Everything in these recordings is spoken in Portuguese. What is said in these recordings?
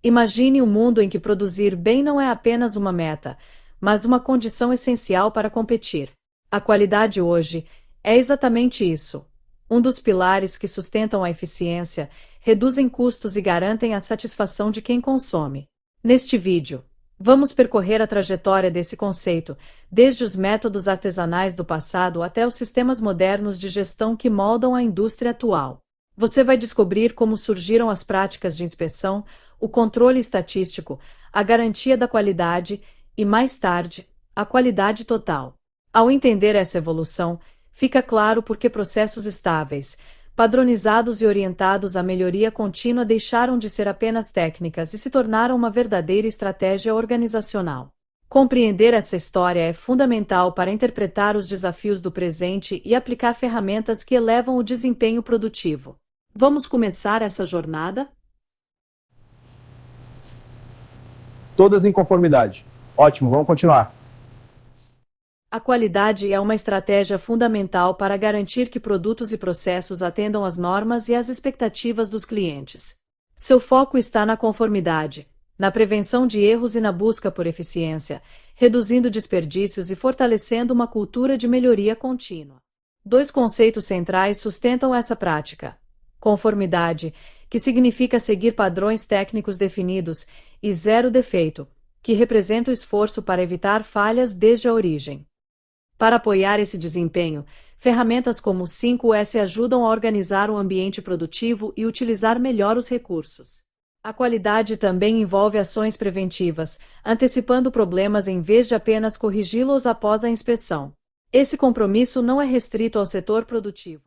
Imagine um mundo em que produzir bem não é apenas uma meta, mas uma condição essencial para competir. A qualidade hoje é exatamente isso. Um dos pilares que sustentam a eficiência, reduzem custos e garantem a satisfação de quem consome. Neste vídeo, vamos percorrer a trajetória desse conceito, desde os métodos artesanais do passado até os sistemas modernos de gestão que moldam a indústria atual. Você vai descobrir como surgiram as práticas de inspeção, o controle estatístico, a garantia da qualidade e, mais tarde, a qualidade total. Ao entender essa evolução, fica claro por que processos estáveis, padronizados e orientados à melhoria contínua deixaram de ser apenas técnicas e se tornaram uma verdadeira estratégia organizacional. Compreender essa história é fundamental para interpretar os desafios do presente e aplicar ferramentas que elevam o desempenho produtivo. Vamos começar essa jornada? Todas em conformidade. Ótimo, vamos continuar. A qualidade é uma estratégia fundamental para garantir que produtos e processos atendam às normas e às expectativas dos clientes. Seu foco está na conformidade, na prevenção de erros e na busca por eficiência, reduzindo desperdícios e fortalecendo uma cultura de melhoria contínua. Dois conceitos centrais sustentam essa prática: conformidade, que significa seguir padrões técnicos definidos, e zero defeito, que representa o esforço para evitar falhas desde a origem. Para apoiar esse desempenho, ferramentas como o 5S ajudam a organizar o ambiente produtivo e utilizar melhor os recursos. A qualidade também envolve ações preventivas, antecipando problemas em vez de apenas corrigi-los após a inspeção. Esse compromisso não é restrito ao setor produtivo.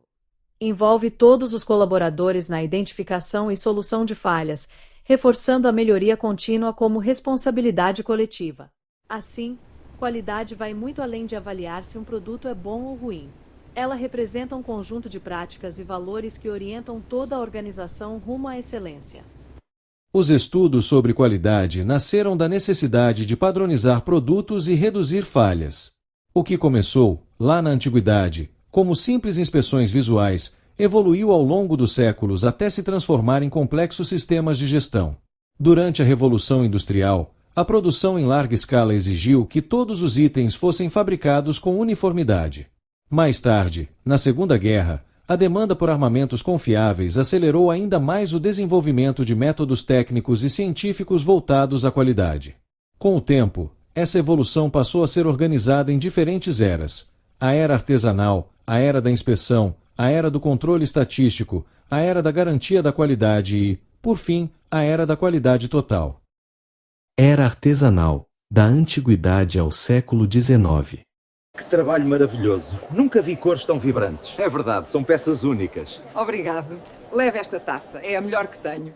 Envolve todos os colaboradores na identificação e solução de falhas, reforçando a melhoria contínua como responsabilidade coletiva. Assim, qualidade vai muito além de avaliar se um produto é bom ou ruim. Ela representa um conjunto de práticas e valores que orientam toda a organização rumo à excelência. Os estudos sobre qualidade nasceram da necessidade de padronizar produtos e reduzir falhas. O que começou, lá na antiguidade, como simples inspeções visuais, evoluiu ao longo dos séculos até se transformar em complexos sistemas de gestão. Durante a Revolução Industrial, a produção em larga escala exigiu que todos os itens fossem fabricados com uniformidade. Mais tarde, na Segunda Guerra, a demanda por armamentos confiáveis acelerou ainda mais o desenvolvimento de métodos técnicos e científicos voltados à qualidade. Com o tempo, essa evolução passou a ser organizada em diferentes eras: a era artesanal, a era da inspeção, a era do controle estatístico, a era da garantia da qualidade e, por fim, a era da qualidade total. Era artesanal, da antiguidade ao século XIX. Que trabalho maravilhoso! Nunca vi cores tão vibrantes. É verdade, são peças únicas. Obrigado. Leve esta taça, é a melhor que tenho.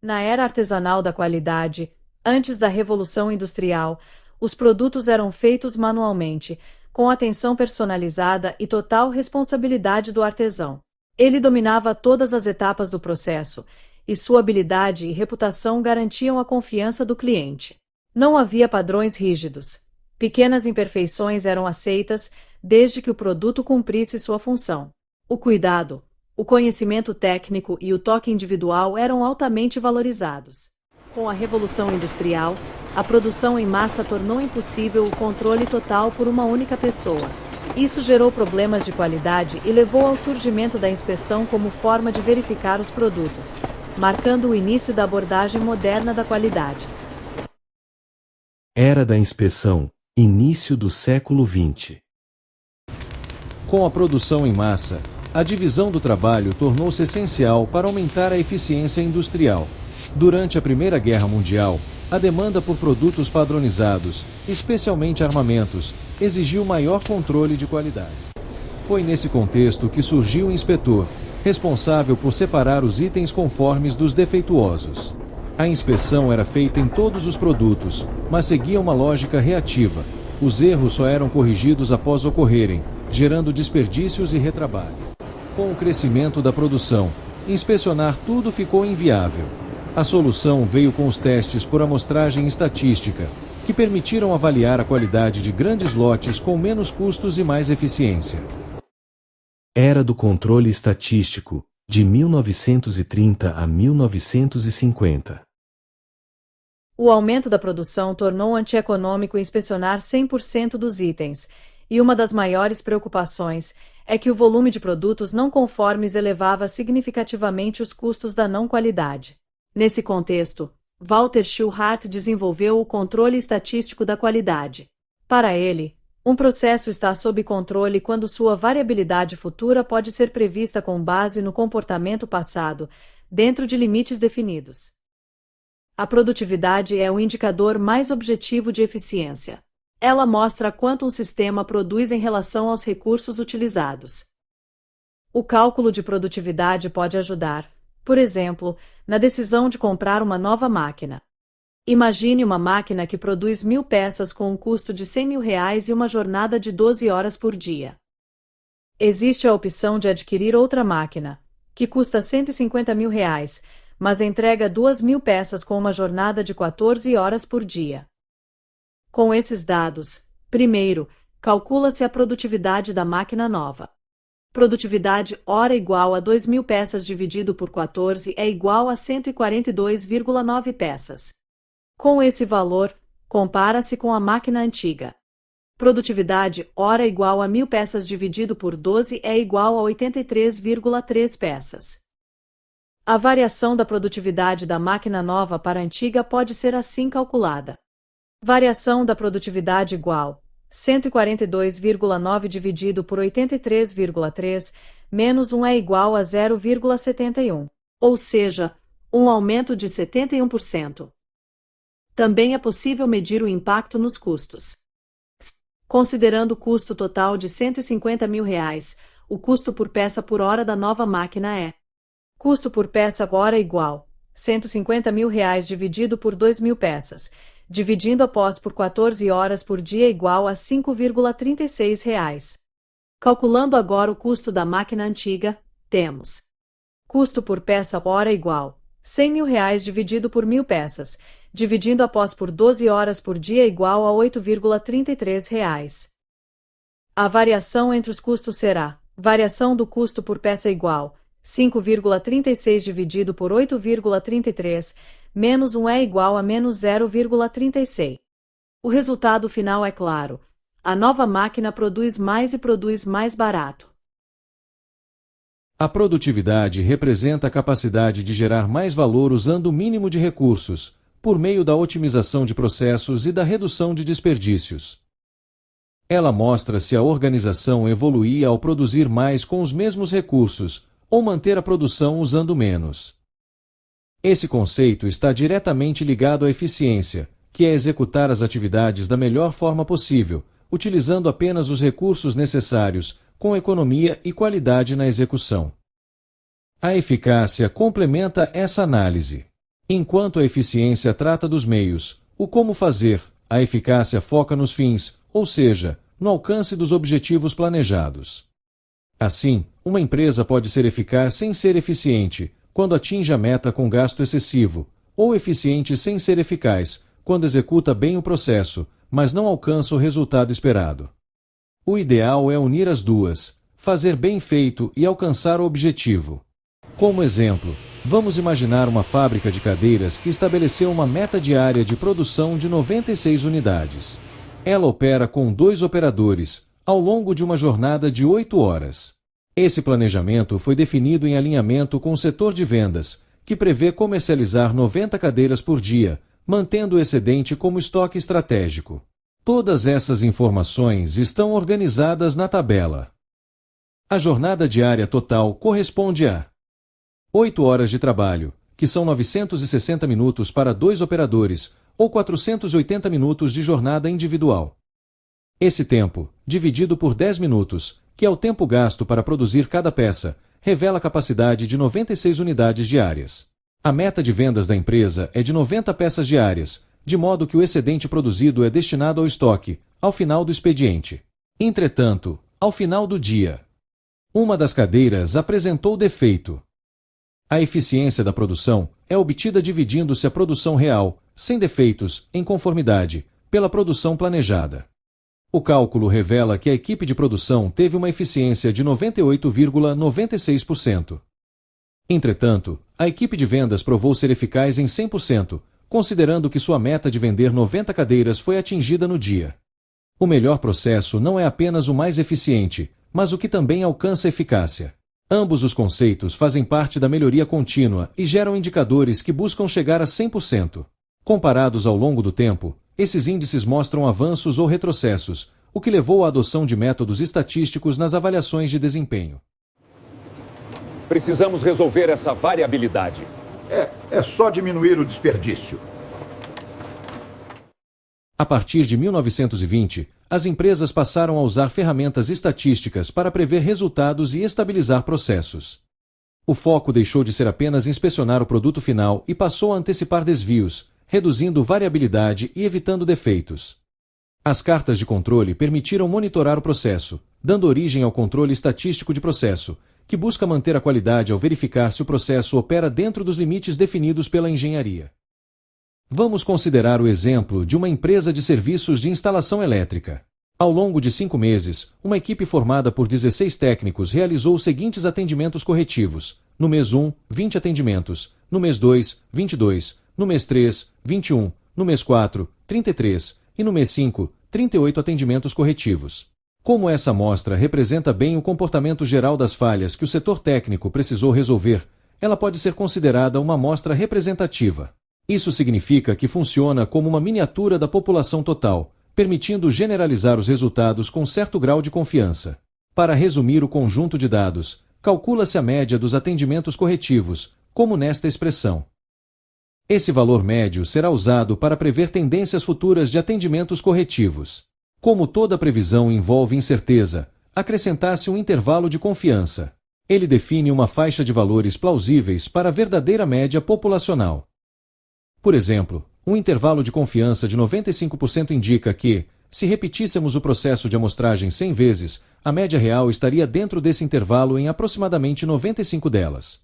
Na era artesanal da qualidade, antes da Revolução Industrial, os produtos eram feitos manualmente, com atenção personalizada e total responsabilidade do artesão. Ele dominava todas as etapas do processo, e sua habilidade e reputação garantiam a confiança do cliente. Não havia padrões rígidos. Pequenas imperfeições eram aceitas, desde que o produto cumprisse sua função. O cuidado, o conhecimento técnico e o toque individual eram altamente valorizados. Com a Revolução Industrial, a produção em massa tornou impossível o controle total por uma única pessoa. Isso gerou problemas de qualidade e levou ao surgimento da inspeção como forma de verificar os produtos, marcando o início da abordagem moderna da qualidade. Era da inspeção, início do século XX. Com a produção em massa, a divisão do trabalho tornou-se essencial para aumentar a eficiência industrial. Durante a Primeira Guerra Mundial, a demanda por produtos padronizados, especialmente armamentos, exigiu maior controle de qualidade. Foi nesse contexto que surgiu o inspetor, responsável por separar os itens conformes dos defeituosos. A inspeção era feita em todos os produtos, mas seguia uma lógica reativa. Os erros só eram corrigidos após ocorrerem, gerando desperdícios e retrabalho. Com o crescimento da produção, inspecionar tudo ficou inviável. A solução veio com os testes por amostragem estatística, que permitiram avaliar a qualidade de grandes lotes com menos custos e mais eficiência. Era do controle estatístico, de 1930 a 1950. O aumento da produção tornou antieconômico inspecionar 100% dos itens, e uma das maiores preocupações é que o volume de produtos não conformes elevava significativamente os custos da não qualidade. Nesse contexto, Walter Schulhart desenvolveu o controle estatístico da qualidade. Para ele, um processo está sob controle quando sua variabilidade futura pode ser prevista com base no comportamento passado, dentro de limites definidos. A produtividade é o indicador mais objetivo de eficiência. Ela mostra quanto um sistema produz em relação aos recursos utilizados. O cálculo de produtividade pode ajudar, por exemplo, na decisão de comprar uma nova máquina. Imagine uma máquina que produz 1.000 peças com um custo de R$100.000 e uma jornada de 12 horas por dia. Existe a opção de adquirir outra máquina, que custa R$150.000, mas entrega 2.000 peças com uma jornada de 14 horas por dia. Com esses dados, primeiro, calcula-se a produtividade da máquina nova. Produtividade hora igual a 2.000 peças dividido por 14 é igual a 142,9 peças. Com esse valor, compara-se com a máquina antiga. Produtividade hora igual a 1.000 peças dividido por 12 é igual a 83,3 peças. A variação da produtividade da máquina nova para a antiga pode ser assim calculada. Variação da produtividade igual 142,9 dividido por 83,3 menos 1 é igual a 0,71, ou seja, um aumento de 71%. Também é possível medir o impacto nos custos. Considerando o custo total de R$150.000, o custo por peça por hora da nova máquina é: custo por peça hora igual R$150.000 dividido por 2.000 peças, dividindo após por 14 horas por dia igual a R$5,36. Calculando agora o custo da máquina antiga, temos: custo por peça hora igual R$100.000 dividido por 1.000 peças, dividindo após por 12 horas por dia igual a R$8,33. A variação entre os custos será: variação do custo por peça igual 5,36 dividido por 8,33, menos 1 é igual a menos 0,36. O resultado final é claro: a nova máquina produz mais e produz mais barato. A produtividade representa a capacidade de gerar mais valor usando o mínimo de recursos, por meio da otimização de processos e da redução de desperdícios. Ela mostra se a organização evoluía ao produzir mais com os mesmos recursos, ou manter a produção usando menos. Esse conceito está diretamente ligado à eficiência, que é executar as atividades da melhor forma possível, utilizando apenas os recursos necessários, com economia e qualidade na execução. A eficácia complementa essa análise. Enquanto a eficiência trata dos meios, o como fazer, a eficácia foca nos fins, ou seja, no alcance dos objetivos planejados. Assim, uma empresa pode ser eficaz sem ser eficiente, quando atinge a meta com gasto excessivo, ou eficiente sem ser eficaz, quando executa bem o processo, mas não alcança o resultado esperado. O ideal é unir as duas, fazer bem feito e alcançar o objetivo. Como exemplo, vamos imaginar uma fábrica de cadeiras que estabeleceu uma meta diária de produção de 96 unidades. Ela opera com 2 operadores, ao longo de uma jornada de 8 horas. Esse planejamento foi definido em alinhamento com o setor de vendas, que prevê comercializar 90 cadeiras por dia, mantendo o excedente como estoque estratégico. Todas essas informações estão organizadas na tabela. A jornada diária total corresponde a 8 horas de trabalho, que são 960 minutos para 2 operadores, ou 480 minutos de jornada individual. Esse tempo, dividido por 10 minutos, que é o tempo gasto para produzir cada peça, revela a capacidade de 96 unidades diárias. A meta de vendas da empresa é de 90 peças diárias, de modo que o excedente produzido é destinado ao estoque, ao final do expediente. Entretanto, ao final do dia, uma das cadeiras apresentou defeito. A eficiência da produção é obtida dividindo-se a produção real, sem defeitos, em conformidade, pela produção planejada. O cálculo revela que a equipe de produção teve uma eficiência de 98,96%. Entretanto, a equipe de vendas provou ser eficaz em 100%, considerando que sua meta de vender 90 cadeiras foi atingida no dia. O melhor processo não é apenas o mais eficiente, mas o que também alcança eficácia. Ambos os conceitos fazem parte da melhoria contínua e geram indicadores que buscam chegar a 100%. Comparados ao longo do tempo, esses índices mostram avanços ou retrocessos, o que levou à adoção de métodos estatísticos nas avaliações de desempenho. Precisamos resolver essa variabilidade. É só diminuir o desperdício. A partir de 1920, as empresas passaram a usar ferramentas estatísticas para prever resultados e estabilizar processos. O foco deixou de ser apenas inspecionar o produto final e passou a antecipar desvios, reduzindo variabilidade e evitando defeitos. As cartas de controle permitiram monitorar o processo, dando origem ao controle estatístico de processo, que busca manter a qualidade ao verificar se o processo opera dentro dos limites definidos pela engenharia. Vamos considerar o exemplo de uma empresa de serviços de instalação elétrica. Ao longo de 5 meses, uma equipe formada por 16 técnicos realizou os seguintes atendimentos corretivos. No mês 1, 20 atendimentos. No mês 2, 22. No mês 3, 21. No mês 4, 33. E no mês 5, 38 atendimentos corretivos. Como essa amostra representa bem o comportamento geral das falhas que o setor técnico precisou resolver, ela pode ser considerada uma amostra representativa. Isso significa que funciona como uma miniatura da população total, permitindo generalizar os resultados com certo grau de confiança. Para resumir o conjunto de dados, calcula-se a média dos atendimentos corretivos, como nesta expressão. Esse valor médio será usado para prever tendências futuras de atendimentos corretivos. Como toda previsão envolve incerteza, acrescentasse um intervalo de confiança. Ele define uma faixa de valores plausíveis para a verdadeira média populacional. Por exemplo, um intervalo de confiança de 95% indica que, se repetíssemos o processo de amostragem 100 vezes, a média real estaria dentro desse intervalo em aproximadamente 95 delas.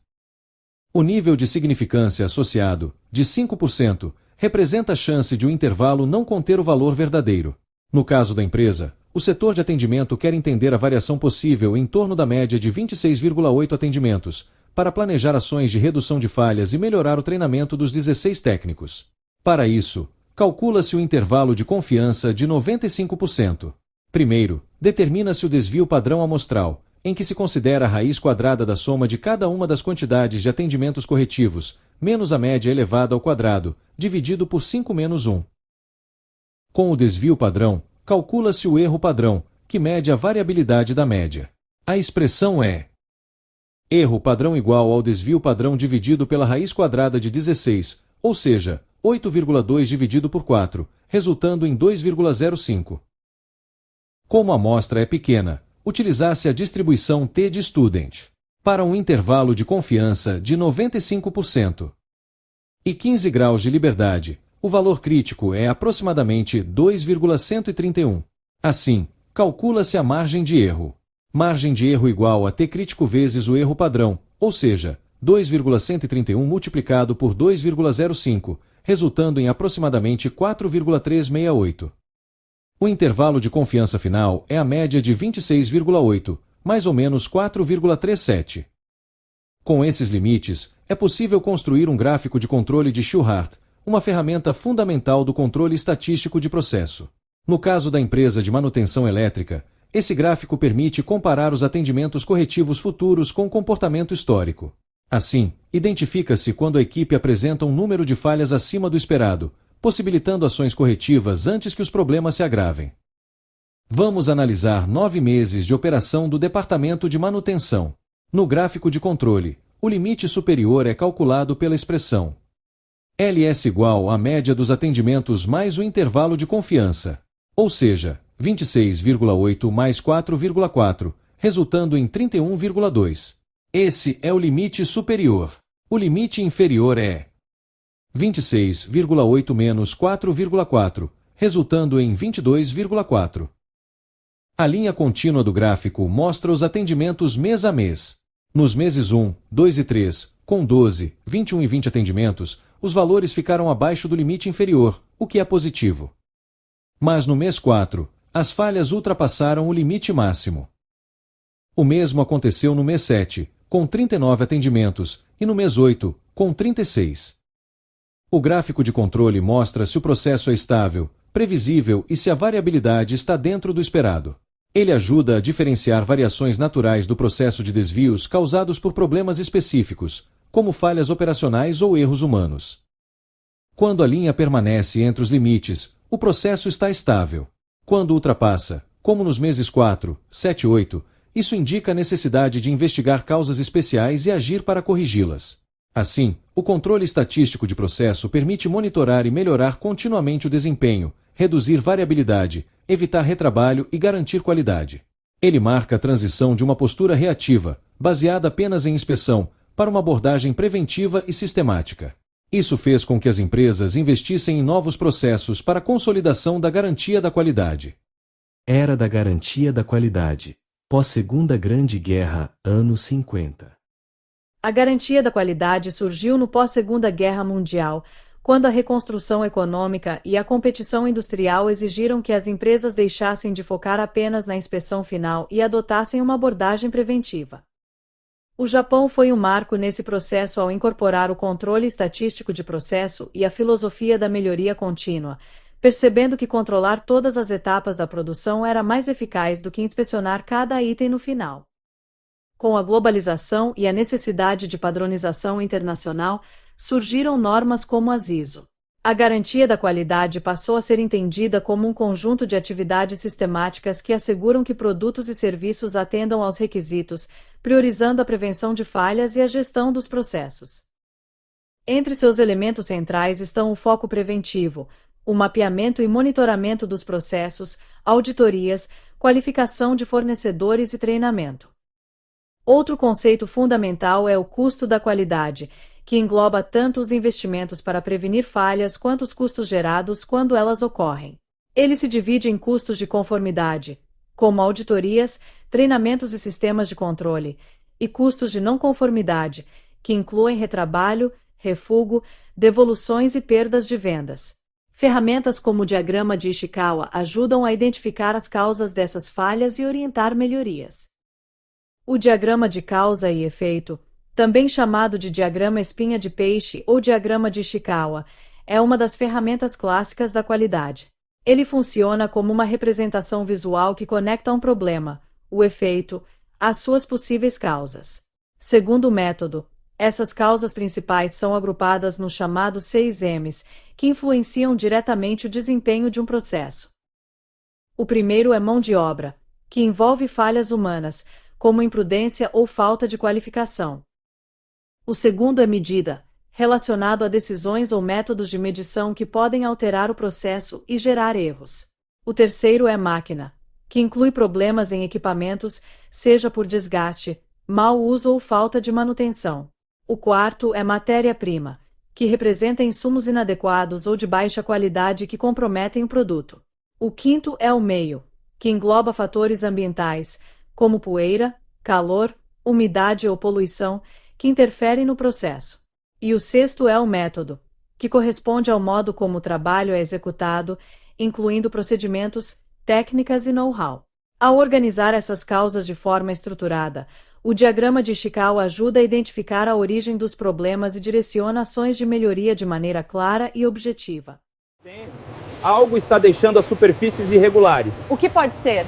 O nível de significância associado, de 5%, representa a chance de um intervalo não conter o valor verdadeiro. No caso da empresa, o setor de atendimento quer entender a variação possível em torno da média de 26,8 atendimentos, para planejar ações de redução de falhas e melhorar o treinamento dos 16 técnicos. Para isso, calcula-se o intervalo de confiança de 95%. Primeiro, determina-se o desvio padrão amostral, em que se considera a raiz quadrada da soma de cada uma das quantidades de atendimentos corretivos, menos a média elevada ao quadrado, dividido por 5 menos 1. Com o desvio padrão, calcula-se o erro padrão, que mede a variabilidade da média. A expressão é erro padrão igual ao desvio padrão dividido pela raiz quadrada de 16, ou seja, 8,2 dividido por 4, resultando em 2,05. Como a amostra é pequena, utilizasse a distribuição T de Student, para um intervalo de confiança de 95%. E 15 graus de liberdade, o valor crítico é aproximadamente 2,131. Assim, calcula-se a margem de erro. Margem de erro igual a T crítico vezes o erro padrão, ou seja, 2,131 multiplicado por 2,05, resultando em aproximadamente 4,368. O intervalo de confiança final é a média de 26,8, mais ou menos 4,37. Com esses limites, é possível construir um gráfico de controle de Shewhart, uma ferramenta fundamental do controle estatístico de processo. No caso da empresa de manutenção elétrica, esse gráfico permite comparar os atendimentos corretivos futuros com o comportamento histórico. Assim, identifica-se quando a equipe apresenta um número de falhas acima do esperado, possibilitando ações corretivas antes que os problemas se agravem. Vamos analisar 9 meses de operação do departamento de manutenção. No gráfico de controle, o limite superior é calculado pela expressão LS igual à média dos atendimentos mais o intervalo de confiança, ou seja, 26,8 mais 4,4, resultando em 31,2. Esse é o limite superior. O limite inferior é 26,8 menos 4,4, resultando em 22,4. A linha contínua do gráfico mostra os atendimentos mês a mês. Nos meses 1, 2 e 3, com 12, 21 e 20 atendimentos, os valores ficaram abaixo do limite inferior, o que é positivo. Mas no mês 4, as falhas ultrapassaram o limite máximo. O mesmo aconteceu no mês 7, com 39 atendimentos, e no mês 8, com 36. O gráfico de controle mostra se o processo é estável, previsível e se a variabilidade está dentro do esperado. Ele ajuda a diferenciar variações naturais do processo de desvios causados por problemas específicos, como falhas operacionais ou erros humanos. Quando a linha permanece entre os limites, o processo está estável. Quando ultrapassa, como nos meses 4, 7 e 8, isso indica a necessidade de investigar causas especiais e agir para corrigi-las. Assim, o controle estatístico de processo permite monitorar e melhorar continuamente o desempenho, reduzir variabilidade, evitar retrabalho e garantir qualidade. Ele marca a transição de uma postura reativa, baseada apenas em inspeção, para uma abordagem preventiva e sistemática. Isso fez com que as empresas investissem em novos processos para a consolidação da garantia da qualidade. Era da garantia da qualidade. Pós-Segunda Grande Guerra, anos 50. A garantia da qualidade surgiu no pós-Segunda Guerra Mundial, quando a reconstrução econômica e a competição industrial exigiram que as empresas deixassem de focar apenas na inspeção final e adotassem uma abordagem preventiva. O Japão foi um marco nesse processo ao incorporar o controle estatístico de processo e a filosofia da melhoria contínua, percebendo que controlar todas as etapas da produção era mais eficaz do que inspecionar cada item no final. Com a globalização e a necessidade de padronização internacional, surgiram normas como as ISO. A garantia da qualidade passou a ser entendida como um conjunto de atividades sistemáticas que asseguram que produtos e serviços atendam aos requisitos, priorizando a prevenção de falhas e a gestão dos processos. Entre seus elementos centrais estão o foco preventivo, o mapeamento e monitoramento dos processos, auditorias, qualificação de fornecedores e treinamento. Outro conceito fundamental é o custo da qualidade, que engloba tanto os investimentos para prevenir falhas quanto os custos gerados quando elas ocorrem. Ele se divide em custos de conformidade, como auditorias, treinamentos e sistemas de controle, e custos de não conformidade, que incluem retrabalho, refugo, devoluções e perdas de vendas. Ferramentas como o diagrama de Ishikawa ajudam a identificar as causas dessas falhas e orientar melhorias. O diagrama de causa e efeito, também chamado de diagrama espinha de peixe ou diagrama de Ishikawa, é uma das ferramentas clássicas da qualidade. Ele funciona como uma representação visual que conecta um problema, o efeito, às suas possíveis causas. Segundo o método, essas causas principais são agrupadas nos chamados 6 M's, que influenciam diretamente o desempenho de um processo. O primeiro é mão de obra, que envolve falhas humanas, como imprudência ou falta de qualificação. O segundo é medida, relacionado a decisões ou métodos de medição que podem alterar o processo e gerar erros. O terceiro é máquina, que inclui problemas em equipamentos, seja por desgaste, mau uso ou falta de manutenção. O quarto é matéria-prima, que representa insumos inadequados ou de baixa qualidade que comprometem o produto. O quinto é o meio, que engloba fatores ambientais, como poeira, calor, umidade ou poluição, que interferem no processo. E o sexto é o método, que corresponde ao modo como o trabalho é executado, incluindo procedimentos, técnicas e know-how. Ao organizar essas causas de forma estruturada, o diagrama de Ishikawa ajuda a identificar a origem dos problemas e direciona ações de melhoria de maneira clara e objetiva. Algo está deixando as superfícies irregulares. O que pode ser?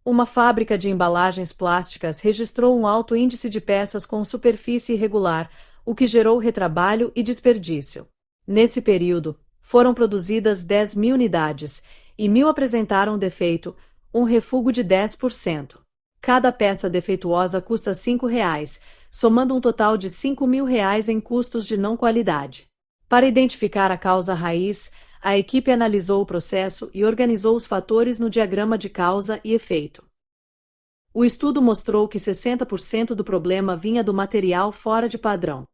Uma fábrica de embalagens plásticas registrou um alto índice de peças com superfície irregular, o que gerou retrabalho e desperdício. Nesse período, foram produzidas 10.000 unidades, e 1.000 apresentaram defeito, um refugo de 10%. Cada peça defeituosa custa R$ 5,00, somando um total de R$ 5.000 em custos de não qualidade. Para identificar a causa raiz, a equipe analisou o processo e organizou os fatores no diagrama de causa e efeito. O estudo mostrou que 60% do problema vinha do material fora de padrão,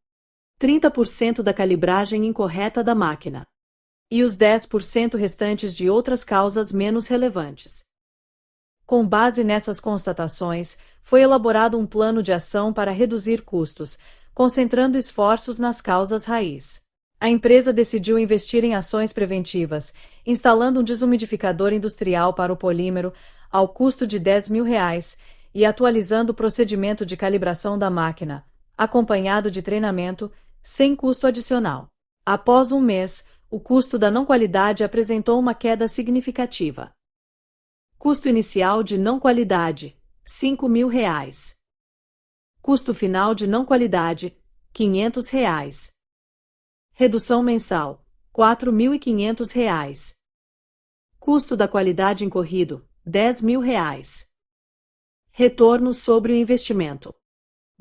30% da calibragem incorreta da máquina, e os 10% restantes de outras causas menos relevantes. Com base nessas constatações, foi elaborado um plano de ação para reduzir custos, concentrando esforços nas causas raiz. A empresa decidiu investir em ações preventivas, instalando um desumidificador industrial para o polímero, ao custo de R$ 10.000, e atualizando o procedimento de calibração da máquina, acompanhado de treinamento, sem custo adicional. Após um mês, o custo da não qualidade apresentou uma queda significativa. Custo inicial de não qualidade, R$ 5.000. Custo final de não qualidade, R$ 500. Redução mensal, R$ 4.500. Custo da qualidade incorrido, R$ 10.000. Retorno sobre o investimento.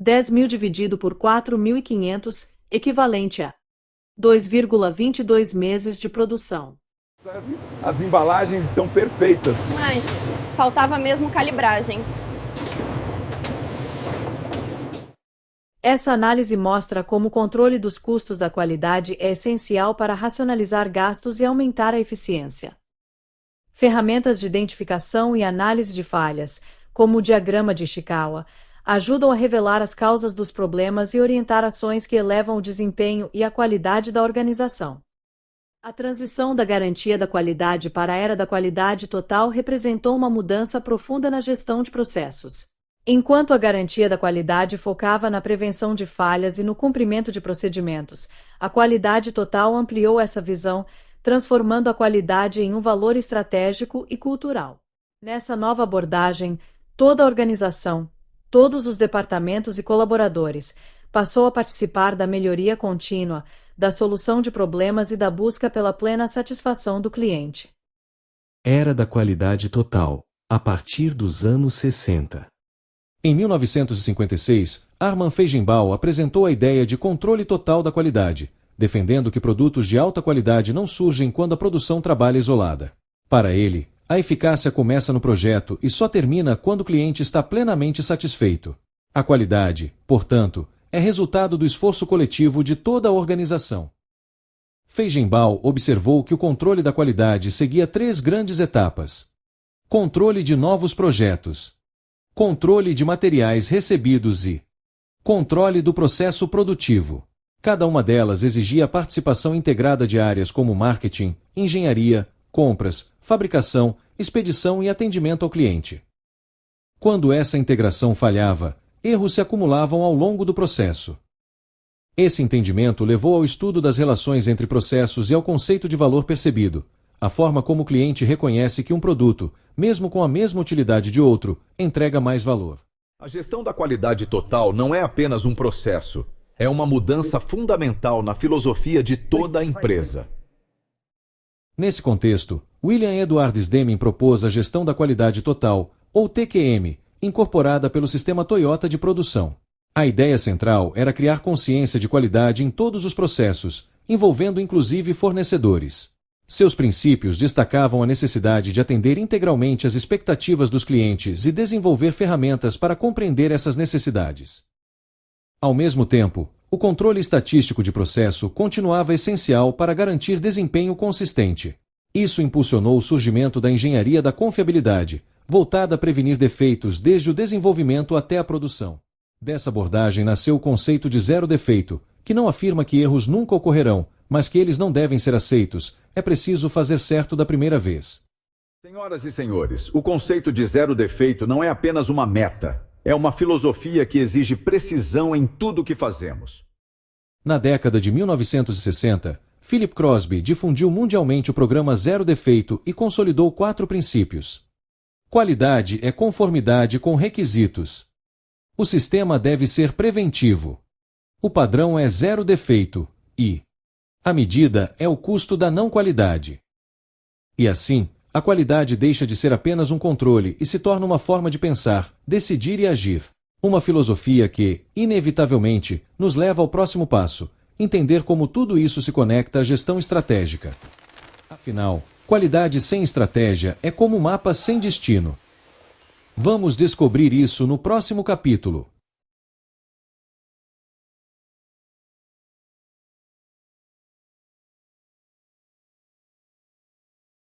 10.000 dividido por 4.500, equivalente a 2,22 meses de produção. As embalagens estão perfeitas. Mas faltava mesmo calibragem. Essa análise mostra como o controle dos custos da qualidade é essencial para racionalizar gastos e aumentar a eficiência. Ferramentas de identificação e análise de falhas, como o diagrama de Ishikawa, ajudam a revelar as causas dos problemas e orientar ações que elevam o desempenho e a qualidade da organização. A transição da garantia da qualidade para a era da qualidade total representou uma mudança profunda na gestão de processos. Enquanto a garantia da qualidade focava na prevenção de falhas e no cumprimento de procedimentos, a qualidade total ampliou essa visão, transformando a qualidade em um valor estratégico e cultural. Nessa nova abordagem, toda a organização, todos os departamentos e colaboradores, passou a participar da melhoria contínua, da solução de problemas e da busca pela plena satisfação do cliente. Era da qualidade total, a partir dos anos 60. Em 1956, Armand Feigenbaum apresentou a ideia de controle total da qualidade, defendendo que produtos de alta qualidade não surgem quando a produção trabalha isolada. Para ele, a eficácia começa no projeto e só termina quando o cliente está plenamente satisfeito. A qualidade, portanto, é resultado do esforço coletivo de toda a organização. Feigenbaum observou que o controle da qualidade seguia 3 grandes etapas: controle de novos projetos, controle de materiais recebidos e controle do processo produtivo. Cada uma delas exigia a participação integrada de áreas como marketing, engenharia, compras, fabricação, expedição e atendimento ao cliente. Quando essa integração falhava, erros se acumulavam ao longo do processo. Esse entendimento levou ao estudo das relações entre processos e ao conceito de valor percebido, a forma como o cliente reconhece que um produto, mesmo com a mesma utilidade de outro, entrega mais valor. A gestão da qualidade total não é apenas um processo, é uma mudança fundamental na filosofia de toda a empresa. Nesse contexto, William Edwards Deming propôs a gestão da qualidade total, ou TQM, incorporada pelo sistema Toyota de produção. A ideia central era criar consciência de qualidade em todos os processos, envolvendo inclusive fornecedores. Seus princípios destacavam a necessidade de atender integralmente às expectativas dos clientes e desenvolver ferramentas para compreender essas necessidades. Ao mesmo tempo, o controle estatístico de processo continuava essencial para garantir desempenho consistente. Isso impulsionou o surgimento da engenharia da confiabilidade, voltada a prevenir defeitos desde o desenvolvimento até a produção. Dessa abordagem nasceu o conceito de zero defeito, que não afirma que erros nunca ocorrerão, mas que eles não devem ser aceitos, é preciso fazer certo da primeira vez. Senhoras e senhores, o conceito de zero defeito não é apenas uma meta, é uma filosofia que exige precisão em tudo o que fazemos. Na década de 1960, Philip Crosby difundiu mundialmente o programa Zero Defeito e consolidou 4 princípios. Qualidade é conformidade com requisitos. O sistema deve ser preventivo. O padrão é zero defeito e a medida é o custo da não qualidade. E assim, a qualidade deixa de ser apenas um controle e se torna uma forma de pensar, decidir e agir. Uma filosofia que, inevitavelmente, nos leva ao próximo passo, entender como tudo isso se conecta à gestão estratégica. Afinal, qualidade sem estratégia é como um mapa sem destino. Vamos descobrir isso no próximo capítulo.